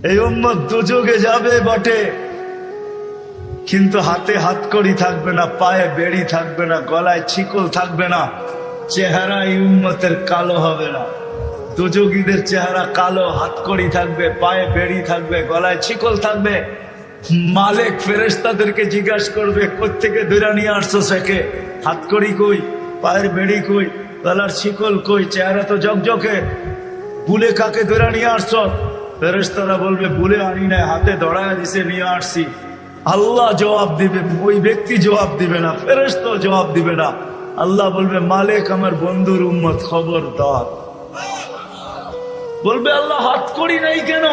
এই উম্মত দুযোগে যাবে বটে, কিন্তু হাতে হাতকড়ি থাকবে না, পায়ে বেড়ি থাকবে না, গলায় ছিকল থাকবে না, চেহারা এই উম্মতের কালো হবে না। দুযোগীদের চেহারা কালো, হাতকড়ি থাকবে, পায়ে বেড়ি থাকবে, গলায় ছিকল থাকবে। মালিক ফেরেশতাদেরকে জিজ্ঞাসা করবে, কোত্থেকে ধরে নিয়ে আসছো সেকে? হাতকড়ি কই, পায়ের বেড়ি কই, গলার ছিকল কই, চেহারা তো জকজকে, বুলে কাকে ধরে নিয়ে আসছো? ফেরেশতারা বলবে, বুলে আনি নাই, হাতে ধরায় দিছে, নিয়ে আসছি। আল্লাহ জবাব দিবে, ওই ব্যক্তি জবাব দিবে না, ফেরেশতা জবাব দিবে না। আল্লাহ বলবে, মালিক আমার বন্ধুর উম্মত, খবরদার। বলবে, আল্লাহ হাতকড়ি নাই কেন?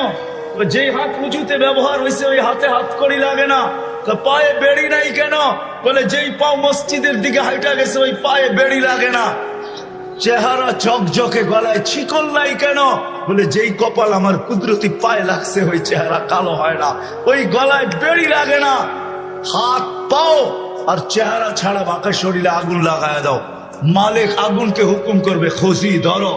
যে হাত উঁচুতে ব্যবহার হয়েছে ওই হাতে হাতকড়ি লাগে না। পায়ে বেড়ি নাই কেন? বলে, যেই পাও মসজিদের দিকে হাইটা গেছে ওই পায়ে বেড়ি লাগে না। চেহারা ঝকঝকে, গলায় ছিকল নাই কেন? বলে, যেই কপাল আমার কুদরতি পায়ে লাগছে ওই চেহারা কালো হয় না, ওই গলায় বেড়ি লাগে না। হাত পাও আর চেহারা ছাড়া বাঁকা শরীরে আগুন লাগায় দাও। মালিক আগুনকে হুকুম করবে, খোঁজি ধরো।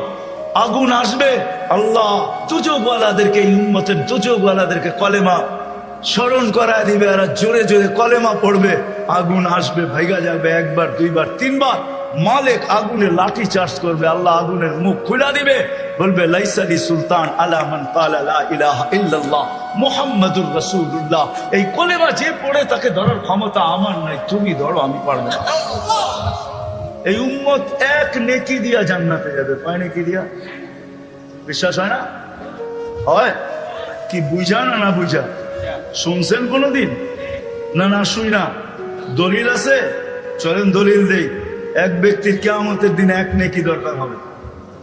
আগুন আসবে, আল্লাহ দুযোগওয়ালাদেরকে, এই উম্মতের দুযোগওয়ালাদেরকে কলেমা স্মরণ করায় দিবে, আর জোরে জোরে কলেমা পড়বে। আগুন আসবে, ভাইগা যাবে, একবার, দুইবার, তিনবার। মালিক আগুনে লাঠি চার্জ করবে, আল্লাহ আগুনের মুখ খুলে দিবে, বলবে, লাইসালি সুলতান আলা মান ক্বালা লা ইলাহা ইল্লাল্লাহ মুহাম্মাদুর রাসূলুল্লাহ। এই কলেমা যে পড়ে তাকে ধরার ক্ষমতা আমার নাই, তুমি ধরো, আমি পারবো না। এই উম্মত এক নেকি দিয়া জান্নাতে যাবে। কয় নেকি দিয়া? বিশ্বাস হয় না? হয় কি? বুঝা না না বুঝা? শুনছেন কোনদিন? না না শুই না। দলিল আছে? চলেন দলিল দেই। এক ব্যক্তির কিয়ামতের দিনে এক নেকি দরকার হবে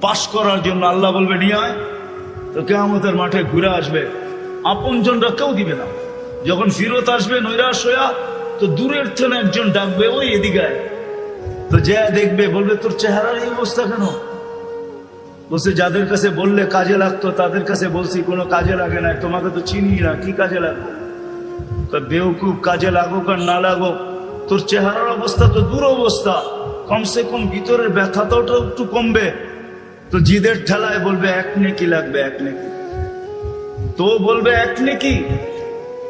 পাশ করার জন্য। আল্লাহ বলবে, নিয়ে আয়। তো কিয়ামতের মাঠে ঘুরে আসবে, আপনজনরা কেউ দিবে না। যখন ফিরত আসবে নৈরাশ হইয়া, তো দূরের থেকে একজন ডাকবে, ওই এদিকে আয়। তো যে দেখবে, বলবে, তোর চেহারার এই অবস্থা কেন? বলছে, যাদের কাছে বললে কাজে লাগতো তাদের কাছে বলছি, কোনো কাজে লাগে না, তোমাকে তো চিনি না, কি কাজে লাগবে? বেউকুব, কাজে লাগুক আর না লাগুক, তোর চেহারার অবস্থা তো দূর অবস্থা, কমসে কম ভিতরের ব্যথাটাও একটু কমবে। তো জিদের ঠেলায় বলবে, এক নেকি লাগবে, এক নেকি। তো বলবে, এক নেকি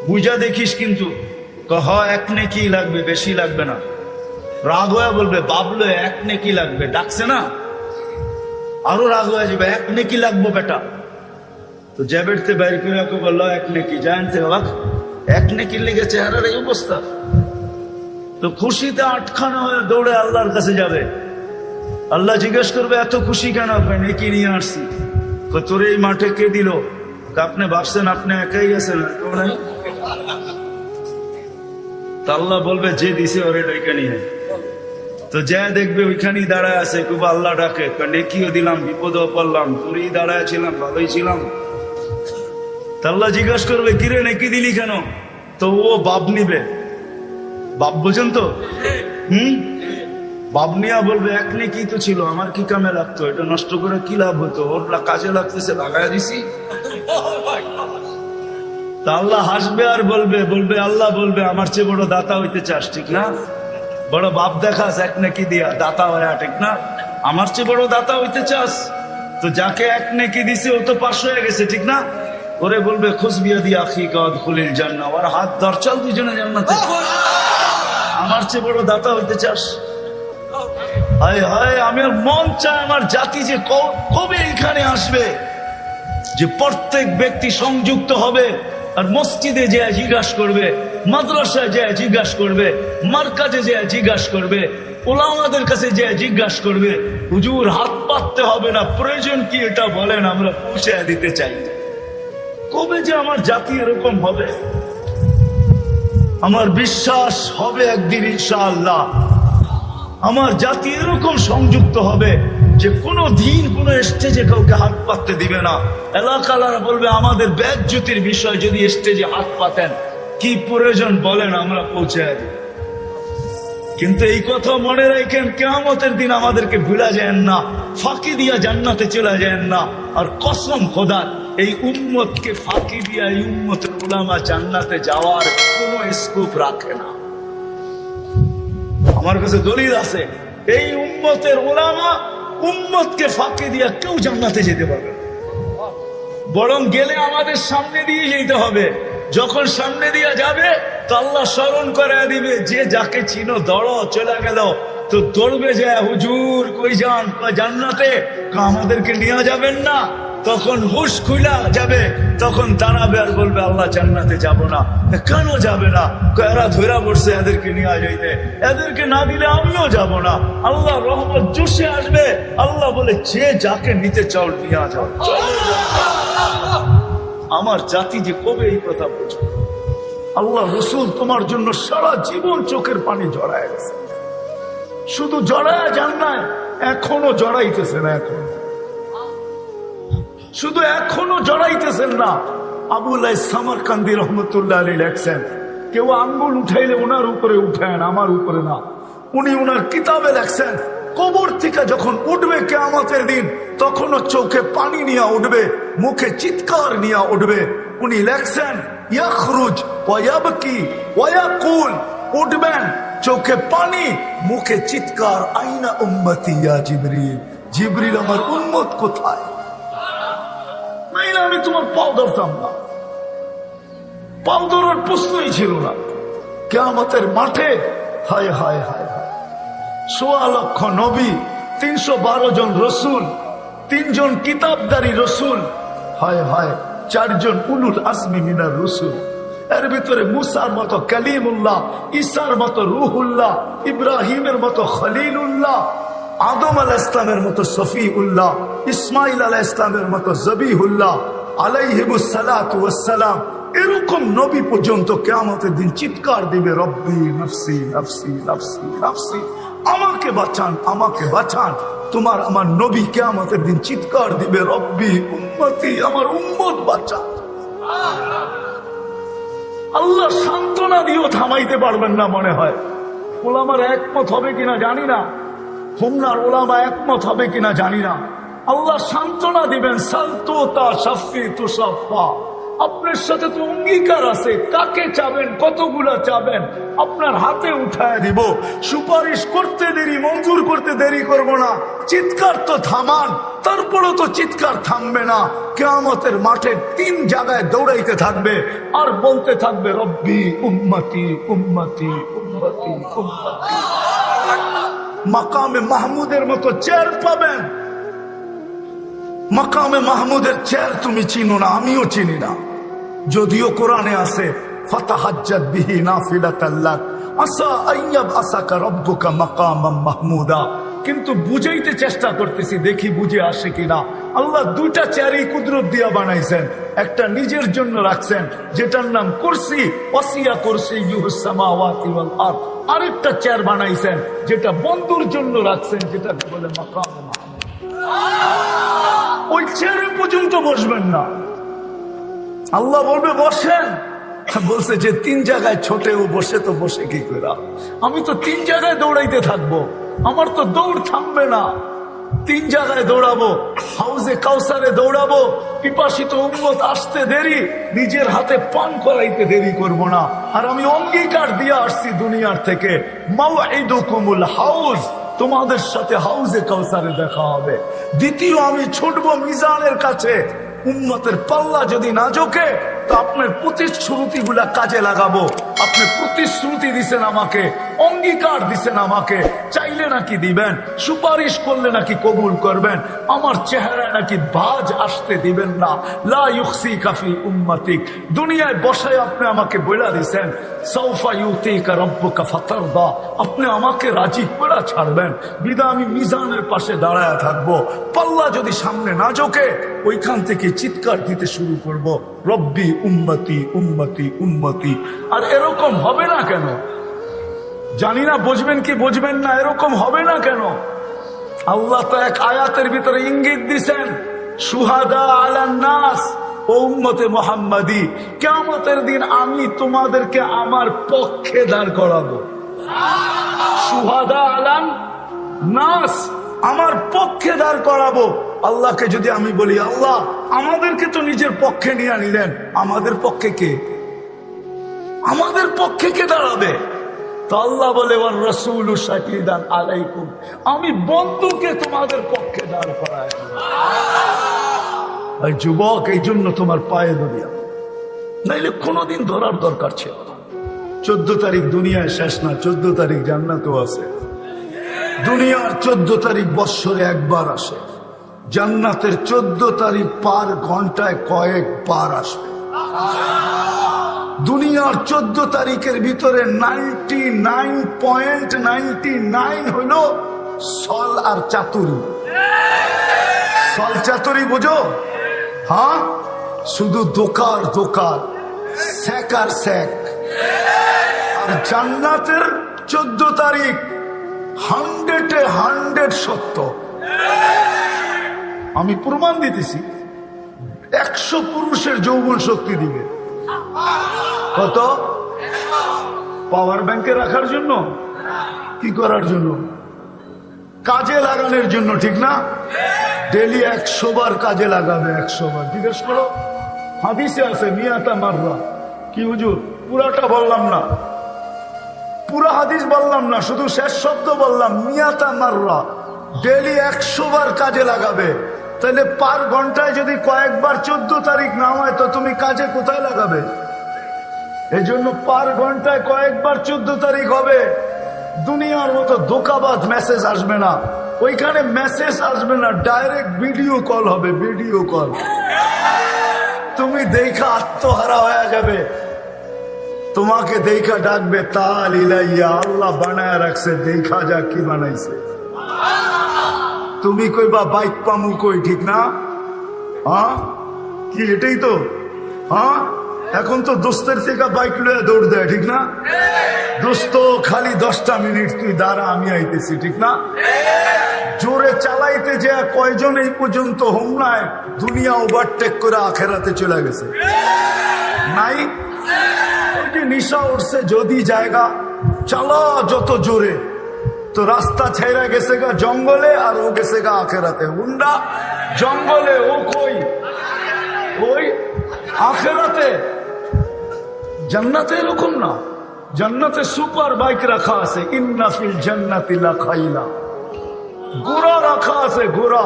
বুঝা দেখিস কিন্তু। এক নেকি লাগবে, বেশি লাগবে না। রাগ হয়ে বলবে, বাবলো এক নেকি লাগবে, ডাকছে না, আরো রাগ হয়ে যাবে, এক নেকি লাগবো বেটা। তো জ্যাবেটতে বাইর করে বললো, এক নেকি। জানতে বাবা, এক নেকির লেগে চেহারার এই অবস্থা। তো খুশিতে আটখানা হয়ে দৌড়ে আল্লাহর কাছে যাবে। আল্লাহ জিজ্ঞেস করবে, এত খুশি কেন? নেকি নিয়ে আসছি। তোর এই মাঠে কে দিল? আপনি ভাবছেন আপনি একাই গেছেন? আল্লাহ বলবে, যে দিছে ওরে ডেকে নিয়ে। তো যা দেখবে ওইখানেই দাঁড়ায় আছে, খুব আল্লাহ ডাকে, নেকিও দিলাম, বিপদও পড়লাম, তোরই দাঁড়ায় ছিলাম, ভালোই ছিলাম। আল্লাহ জিজ্ঞাসা করবে, কিরে নেকি দিলি কেন? তো ও বাপ নিবে। বাপ বোঝেন তো? বাপ নিয়া বলবে, এক নেকি তো ছিল, আমার কি কামে লাগতো? এটা নষ্ট করে কি লাভ হতো? ওর কাজে লাগতেছে, লাগাই দিছি। তা আল্লাহ হাসবে আর বলবে, আল্লাহ বলবে, আমার চেয়ে বড় দাতা হইতে চাস, ঠিক না? বড় বাপ দেখাস এক নেকি দিয়া, দাতা হয়, ঠিক না? আমার চেয়ে বড় দাতা হইতে চাস? তো যাকে এক নেকি দিছে ও তো পাশ হয়ে গেছে, ঠিক না? ওরে বলবে, খুশবিয়া দিয়া আখিকা উদখুলিল জান্নাহ, ওর হাত ধর, চল দুজনে জান্নাতে। আমার চেয়ে বড় দাতা হইতে চাস? হায় হায়, আমার মন চায় আমার জাতি যে কবে এখানে আসবে, যে প্রত্যেক ব্যক্তি সংযুক্ত হবে আর মসজিদে যে জিজ্ঞাসা করবে, মাদ্রাসায় যে জিজ্ঞাসা করবে, মার্কাজে যে জিজ্ঞাসা করবে, ওলামাদের কাছে যে জিজ্ঞাসা করবে, হুজুর হাত পাততে হবে না, প্রয়োজন কি এটা বলেন, আমরা পৌঁছে দিতে চাই। কবে যে আমার জাতি এরকম হবে? আমার বিশ্বাস হবে একদিন ইনশাআল্লাহ আমার জাতি এরকম সংযুক্ত হবে যে কোনো দিন কোনো স্টেজে কাউকে হাত পাততে দিবে না। এলাকালারা বলবে, আমাদের বেজ্জতির বিষয়, যদি স্টেজে হাত পাতেন কি প্রয়োজন বলেন, আমরা পৌঁছে দিই। কিন্তু এই কথা মনে রাখেন, কিয়ামতের দিন আমাদেরকে ভুলা যায় না, ফাঁকি দিয়া জান্নাতে চলে যায় না। আর কসম খোদার, এই উম্মতকে ফাঁকি দিয়া এই উম্মতের উলামা জান্নাতে যাওয়ার কোনো স্কোপ রাখে না। আমার কাছে দলিল আছে, এই উম্মতের উলামা উম্মতকে ফাঁকি দিয়া কেউ জান্নাতে যেতে পারবে না। বরং গেলে আমাদের সামনে দিয়ে যেতে হবে। যখন সামনে দিয়ে যাবে তো আল্লাহ স্মরণ করে দিবে, যে যাকে চিনো দৌড়ো, চলে গেল তো দৌড়বে যে হুজুর কই যান, জান্নাতে, আমাদেরকে নিয়ে যাবেন না। তখন হুশ খুলা যাবে, তখন দাঁড়াবে আর বলবে আল্লাহ জান্নাতে যাব না। কেন যাবে না? এরা ধরা পড়ছে, এদেরকে নিয়ে যাইতে, এদেরকে না দিলে আমিও যাব না। আল্লাহ রহমত জোশে আসবে। আল্লাহ বলে যে যাকে নিতে চাও নিয়ে যাও। আমার জাতি যে কবে এই কথা বুঝবে? আল্লাহ রসুল তোমার জন্য সারা জীবন চোখের পানি জড়ায় গেছে, শুধু জড়ায় যান না, এখনো জড়াইতেছেন, শুধু এখনো জড়াইতেছেন না। আবুল সামারকান্দি রহমতুল্লাহ আলী লেখছেন, কেউ আঙ্গুল উঠাইলে ওনার উপরে উঠেন, আমার উপরে না। উনি ওনার কিতাবে লেখছেন, কবর থেকে যখন উঠবে কিয়ামতের দিন, তখনও চোখে পানি নিয়ে উঠবে, মুখে চিৎকার নিয়ে উঠবে। উনি লেখছেন, ইয়াখরুজ ওয়া ইয়াবকি ওয়া ইয়াকুল, উঠবেন চোখে পানি, মুখে চিৎকার, আইনা উম্মতি ইয়া জিবরিল, জিবরিল আমার উম্মত কোথায়? আমি তোমার পাও ধরতাম না, পাও ধরার প্রশ্নই ছিল না। কিয়ামতের মাঠে হায় হায় হায় হায়, ১৬ লক্ষ নবী, ৩১২ জন রসুল, ৩ জন কিতাবদারী রসুল, হায় হায় 4 জন উলুল আজমি মিনার রসুল। এর ভিতরে মুসার মতো কালিমুল্লাহ, ঈসার মতো রুহুল্লাহ, ইব্রাহিমের মতো খলিলুল্লাহ, আদম আলাইহিস ইসলামের মতো সফিউল্লাহ, ইসমাইল আলাইহিস ইসলামের মতো জবিহুল্লাহ আলাইহিমুস সালাতু ওয়াস সালাম, এরকম নবী পর্যন্ত কিয়ামতের দিন চিৎকার দিবে, রব্বি নফসি নফসি নফসি নফসি, আমাকে বাঁচান, আমাকে বাঁচান। তোমার আমার নবী কিয়ামতের দিন চিৎকার দিবে, রব্বি উম্মতি, আমার উম্মত বাঁচান। আল্লাহ সান্ত্বনা দিয়েও থামাইতে পারবেন না মনে হয়। ওলামার একমত হবে কিনা জানি না, হোমনার ওলামা একমত হবে কিনা জানি না। আল্লাহ সান্ত্বনা দিবেন, সালতুতা শাফি তুসাফা, আপনার সাথে তো অঙ্গীকার আছে, কাকে চাবেন, কতগুলা চাবেন, আপনার হাতে উঠায় দিব। সুপারিশ করতে দেরি, মঞ্জুর করতে দেরি করব না। চিৎকার তো থামান, তারপরও তো চিৎকার থামবে না। কিয়ামতের মাঠে 3 জায়গায় দৌড়াইতে থাকবে আর বলতে থাকবে, রব্বি উম্মতি উম্মতি উম্মতি উম্মতি। মাকামে মাহমুদের মতো চেয়ার পাবেন। মাকামে মাহমুদের চেয়ার তুমি চিনো না, আমিও চিনি না, যদিও কোরআনে আছে, ফাতাহাজ্জাত বিহি নাফিলাতাল লাক আসা আইয়াব আসাকা রব্বুকা মাকামাম মাহমুদা। কিন্তু বুঝাইতে চেষ্টা করতেছি, দেখি বুঝে আসে কিনা। আল্লাহ 2টা চেয়ারই কুদরত দিয়া বানাইছেন। একটা নিজের জন্য রাখছেন, যেটার নাম কুরসি, ওয়াসিয়া কুরসিয়ুহুস সামাওয়াতি ওয়াল আরদ। আরেকটা চেয়ার বানাইছেন যেটা বন্ধুর জন্য রাখছেন, যেটা বলে মাকামে মাহমুদ। ওই চেয়ারে পর্যন্ত বসবেন না। আল্লাহ বলবে বসেন, বলছে যে 3 জায়গায় ছোটেও বসে, তো বসে কি করে? আমি তো 3 জায়গায় দৌড়াইতে থাকবো, আমার তো দৌড় থামবে না। 3 জায়গায় দৌড়াবো, হাউজে কাউসারে দৌড়াবো, পিপাসিত উম্মত আসতে দেরি, নিজের হাতে পান করাইতে দেরি করব না। আর আমি অঙ্গীকার দিয়ে আসছি দুনিয়ার থেকে, মাওঈদুকুমুল হাউজ, তোমাদের সাথে হাউজে কাউসারে দেখা হবে। দ্বিতীয়, আমি ছুটবো মিজানের কাছে। উম্মতের পাল্লা যদি না ঝোঁকে তো আপনার প্রতিশ্রুতি গুলা কাজে লাগাবো। আপনি প্রতিশ্রুতি দিছেন আমাকে, অঙ্গীকার দিছেন আমাকে, চাইলে নাকি দিবেন, সুপারিশ করলে নাকি কবুল করবেন, আমার চেহারায় নাকি ভাঁজ আসতে দিবেন না। লা ইউখসিকা ফি উম্মতিক, দুনিয়ায় বসায় আপনি আমাকে বলে দিছেন, সাউফা ইউতিকা রব্বুকা ফাতারদা, আপনি আমাকে রাজি করে ছাড়বেন। বিদা আমি মিজানের পাশে দাঁড়ায় থাকবো। পাল্লা যদি সামনে না ঝোঁকে, ওইখান থেকে চিৎকার দিতে শুরু করব, রব্বি উম্মতি উম্মতি উম্মতি। আর এরকম হবে না কেন জানি না, বুঝবেন কি বুঝবেন না, এরকম হবে না কেন? আল্লাহ তো এক আয়াতের ভিতরে ইঙ্গিত দিছেন, শুহাদা আলান নাস, ও উম্মতে মুহাম্মাদি, কিয়ামতের দিন আমি তোমাদেরকে আমার পক্ষে দাঁড় করাবো। শুহাদা আলান নাস, আমার পক্ষে দাঁড় করাবো। আল্লাহকে যদি আমি বলি, আল্লাহ আমাদেরকে তো নিজের পক্ষে নিয়ে নিলেন, আমাদের পক্ষে কে? আমাদের পক্ষে কে দাঁড়াবে? তো আল্লাহ বলে, ওয়ার রাসূলু শাহিদান আলাইকুম, আমি বন্ধুকে তোমাদের পক্ষে দাঁড় করাই। ওই যুবক, এই জন্য তোমার পায়ে দুনিয়া, নাইলে কোনোদিন ধরার দরকার ছিল না। 14 তারিখ দুনিয়ায় শেষ না, 14 তারিখ জান্নাতও আছে। দুনিয়ার 14 তারিখ বৎসরে একবার আসে, জান্নাতের 14 তারিখ পার ঘন্টায় কয়েকবার আসবে। দুনিয়ার 14 তারিখের ভিতরে 99.99 হইল সল আর চাতুরি। সল চাতুরি বুঝো? হ্যাঁ, শুধু দোকার দোকার, স্যাক আর স্যাক। আর জান্নাতের 14 তারিখ 100-এ 100 সত্য। আমি প্রমাণ দিতেছি, 100 পুরুষের যৌবন শক্তি দিবে। কত? পাওয়ার ব্যাংকে রাখার জন্য? কি করার জন্য? কাজে লাগানোর জন্য, ঠিক না? ডেলি 100 বার কাজে লাগাবে, 100 বার। জিজ্ঞেস করো, হাদিসে আছে মিয়াতা মাররা। কি হুজুর? পুরাটা বললাম না, পুরা হাদিস বললাম না, শুধু শেষ শব্দ বললাম, মিয়াতা মাররা। ডেলি 100 বার কাজে লাগাবে। তাহলে পার ঘন্টায় যদি কয়েকবার 14 তারিখ না হয়, তো তুমি কাজে কোথায় লাগাবে? এই জন্য পার ঘন্টায় কয়েকবার 14 তারিখ হবে। দুনিয়ার মতো ধোকাবাজ মেসেজ আসবে না, ওইখানে মেসেজ আসবে না, ডাইরেক্ট ভিডিও কল হবে। ভিডিও কল তুমি দেখা আত্মহারা হয়ে যাবে। তোমাকে দেখা ডাকবে, তাল ইলাইয়া, আল্লাহ বানায় রাখছে, দেখা যা কি বানাইছে। তুমি কইবা বাইক পামু কই, ঠিক না? হ্যাঁ, কি এটাই তো? হ্যাঁ, এখন তো দোস্তের থেকে বাইক লয়ে দৌড় দেয়, ঠিক না? দোস্ত খালি 10টা মিনিট তুই দাঁড়া, আমি আইতেছি, ঠিক না? জোরে চালাইতে যে কয়জন এই পর্যন্ত হোমনায় দুনিয়া ওভারটেক করে আখেরাতে চলে গেছে নাই? ওই যে নিশা উঠছে, যদি জায়গা চালা যত জোরে, তো রাস্তা ছেড়ে গেছে গা জঙ্গলে, আর ও গেছে গা আখেরাতে। হুন্ডা জঙ্গলে, ও কই? ওই আখেরাতে। জান্নাতে এরকম না, জান্নাতে সুপার বাইক রাখা আছে, ইন্না ফিল জান্নাতি লাখাইলা, ঘোড়া রাখা আছে, ঘোড়া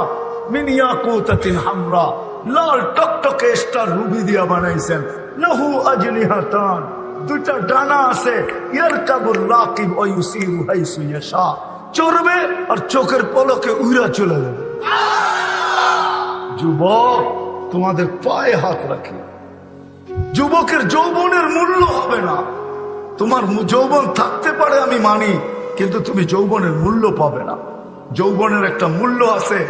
মিন ইয়াকুতাতিন হামরা, লাল টকটকে স্টার রুবি দিয়া বানাইছেন। লাহু আজনিহাতান, 2টা ডানা আছে। ইয়ারকাবুর রাকিব ওয়া ইউসিরু হাইসু ইয়াশা, চড়বে আর চোখের পলকে উইরা চলে যাবে। যুবক, তোমাদের পায়ে হাত রাখি। যুবকের যৌবনের মূল্য হবে না। তোমার যৌবন থাকতে পারে আমি মানি, কিন্তু তুমি যৌবনের মূল্য পাবে না। যৌবনের একটা মূল্য আছে।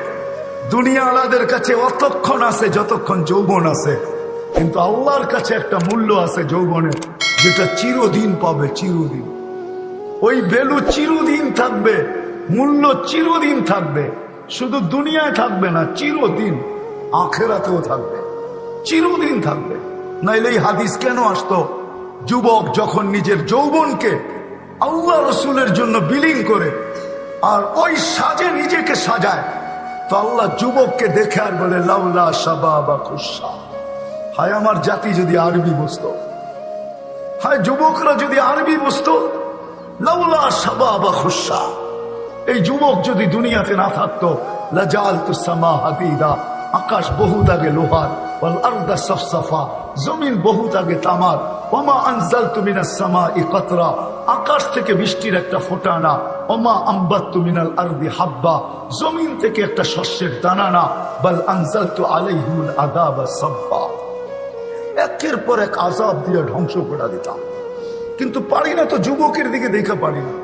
দুনিয়া আলাদের কাছে অতক্ষণ আছে যতক্ষণ যৌবন আছে, কিন্তু আল্লাহর কাছে একটা মূল্য আছে যৌবনের, যেটা চিরদিন পাবে, চিরদিন। ওই ভ্যালু চিরদিন থাকবে, মূল্য চিরদিন থাকবে। শুধু দুনিয়ায় থাকবে না, চিরদিন আখেরাতেও থাকবে, চিরদিন থাকবে। নাইলে এই হাদিস কেন আসতো? যুবক যখন নিজের যৌবনকে আল্লাহ রসুলের জন্য বিলীন করে আর ওই সাজে নিজেকে সাজায়, তো আল্লাহ যুবককে দেখে আর বলে, লাউলা শাবাবা খুশা। হায় আমার জাতি যদি আরবি বুঝতো, হায় যুবকরা যদি আরবি বুঝতো, লাউলা শাবাবা খুশা। এই যুবক যদি দুনিয়াতে না থাকতো, লাজালতু সামা হাদিদা, আকাশ বহুত আগে লোহার, ওয়াল আরদা সফসফা, জমিন বহুত আগে তামার, ওমা আনজালতু মিনাস সামাই কাতরা, আকাশ থেকে বৃষ্টির একটা ফোঁটা না, ওমা আম্বাততু মিনাল আরদি হাব্বা, জমিন থেকে একটা শস্যের দানা না, বাল আনজালতু আলাইহিমুল আযাবা সাব্বা। একের পর এক আযাব দিয়ে ধ্বংস করে দিতাম, কিন্তু পারি না তো। যুবকের দিকে দেখা পারি না,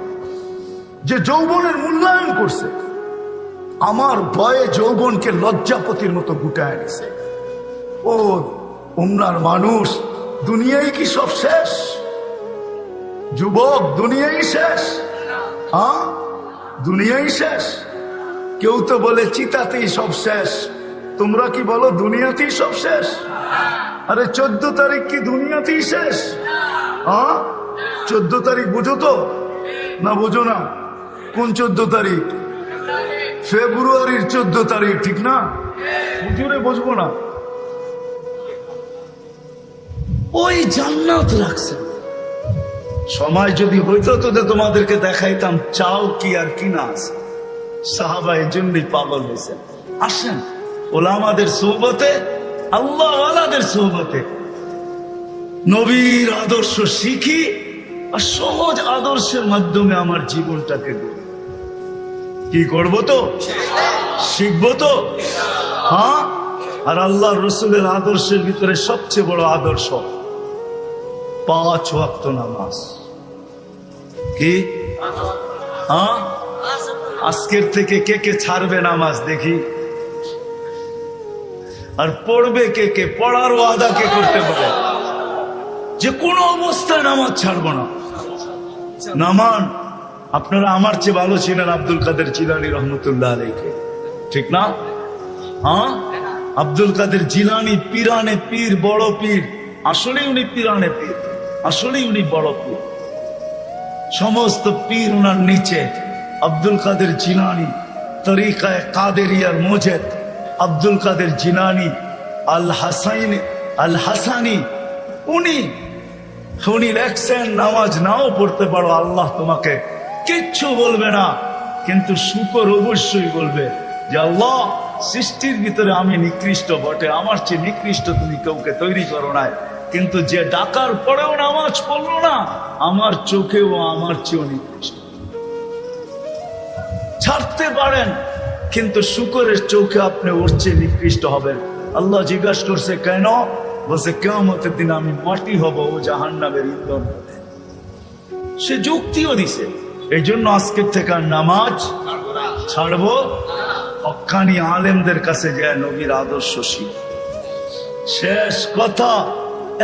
যে যৌবনের মূল্যায়ন করছে। আমার ভয়ে যৌবনকে লজ্জাপতির মতো গুটায় নিছে। ও উমরার মানুষ, দুনিয়াই কি সব শেষ? যুবক, দুনিয়াই শেষ? হ্যাঁ, দুনিয়াই শেষ। কেউ তো বলে চিতাতেই সব শেষ, তোমরা কি বলো দুনিয়াতেই সব শেষ? আরে 14 তারিখ কি দুনিয়াতেই শেষ? হ্যাঁ, 14 তারিখ বুঝো তো না? বুঝো না? কোন 14 তারিখ? ফেব্রুয়ারির 14 তারিখ, ঠিক না? হুজুরে বুঝবো না। ওই জান্নাত রাখছে। সময় যদি হইতো তো তোমাদেরকে দেখাইতাম চাও কি আর কি না আছে। সাহাবা এই জন্যই পাগল হয়েছে। আসেন ওলামাদের সোহবতে আল্লাহওয়ালাদের সোহবতে নবীর আদর্শ শিখি, আর সহজ আদর্শের মাধ্যমে আমার জীবনটাকে গড়ি। কি করবো তো? শিখবো তো? হ্যাঁ। আর আল্লাহ রসুলের আদর্শের ভিতরে সবচেয়ে বড় আদর্শ 5 ওয়াক্ত নামাজ। কি? হ্যাঁ। আজকের থেকে কে কে ছাড়বে নামাজ দেখি? আর পড়বে কে কে? পড়ার ওয়াদা কে করতে পারে যে কোনো অবস্থায় নামাজ ছাড়বো না? নামান। আপনারা আমার চেয়ে ভালো ছিলেন আব্দুল কাদের জিলানী রহমতুল্লাহ আলাইহি, ঠিক না? হ্যাঁ। আব্দুল কাদের জিলানী পীরানে পীর, বড় পীর। আসলেই উনি পীরানে পীর, আসলেই উনি বড় পীর। সমস্ত পীর উনার নিচে। আব্দুল কাদের জিলানী তরিকায় কাদেরিয়ার মুজেদ আব্দুল কাদের জিলানী আল হাসানি, উনি লেখছেন নামাজ নাও পড়তে পারো, আল্লাহ তোমাকে কিচ্ছু বলবে না, কিন্তু শুকর অবশ্যই বলবে যে আল্লাহ সৃষ্টির ভিতরে আমি নিকৃষ্ট বটে, আমার চেয়ে নিকৃষ্ট তুমি কাউকে তৈরি করো নাই, কিন্তু যে ডাকার পরেও নামাজ পড়লো না আমার চোখেও আমার চেয়েও নিকৃষ্ট। ছাড়তে পারেন, কিন্তু শুকরের চোখে আপনি ওর চেয়ে নিকৃষ্ট হবেন। আল্লাহ জিজ্ঞাসা করছে কেন? বলছে কিয়ামতের দিন আমি মাটি হব, ও জাহান্নামের ইন্ধন হবে। সে যুক্তিও দিছে। এই জন্য আজকের থেকে নামাজ ছাড়বো। হক্কানি আলেমদের কাছে যায় নবীর আদর্শ শিখ। শেষ কথা,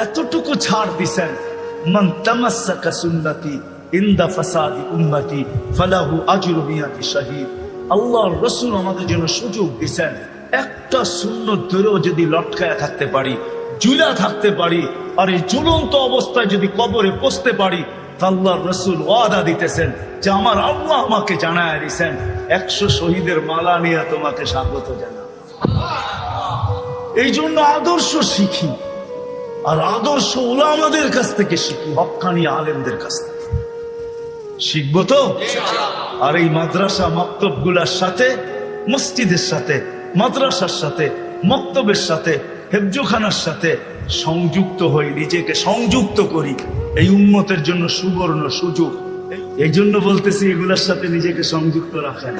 এতটুকু ছাড় দিছেন, মান তামাসসাকা সুন্নতি ইনদা ফাসাদি উম্মতি ফালাহু আজরু মিয়াতি শাহীদ। আল্লাহর রাসূল আমাদের জন্য সুযোগ দিছেন, একটা সুন্নত ধরেও যদি লটকায়া থাকতে পারি, ঝুলা থাকতে পারি, আর এই ঝুলন্ত অবস্থায় যদি কবরে পৌঁছতে পারি, আল্লাহর রাসূল ওয়াদা দিতেছেন যে আমার আল্লাহ আমাকে জানায় দিয়েছেন 100 শহীদের মালা নিয়ে তোমাকে স্বাগত জানাই। এই জন্য আদর্শ শিখি, আর আদর্শ উলামাদের কাছ থেকে শিখি, হক্কানি আলেমদের কাছ থেকে শিখবো তো। আর এই মাদ্রাসা মক্তব গুলার সাথে, মসজিদের সাথে, মাদ্রাসার সাথে, মক্তবের সাথে, হেফজোখানার সাথে সংযুক্ত হই, নিজেকে সংযুক্ত করি। এই উম্মতের জন্য সুবর্ণ সুযোগ। এই জন্য বলতেছি এগুলোর সাথে নিজেকে সংযুক্ত রাখেন।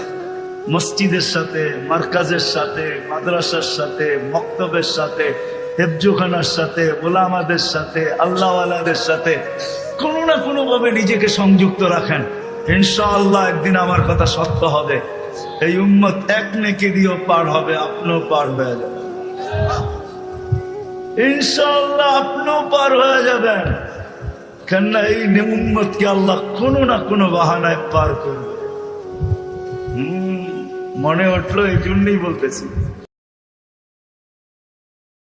মসজিদের সাথে, মার্কাজের সাথে, মাদ্রাসার সাথে, মক্তবের সাথে, হেফজোখানার সাথে, ওলামাদের সাথে, আল্লাহওয়ালাদের সাথে কোনো না কোনো ভাবে নিজেকে সংযুক্ত রাখেন। ইনশাআল্লাহ একদিন আমার কথা সত্য হবে। এই উম্মত এক নেকি দিয়েও পার হবে, আপনিও পার হয়ে যাবেন ইনশাআল্লাহ, আপনিও পার হয়ে যাবেন। কেননা এই উম্মতকে আল্লাহ কোনো না কোনো বাহানায় পার করবে। মনে উঠলো, এই জন্যই বলতেছি।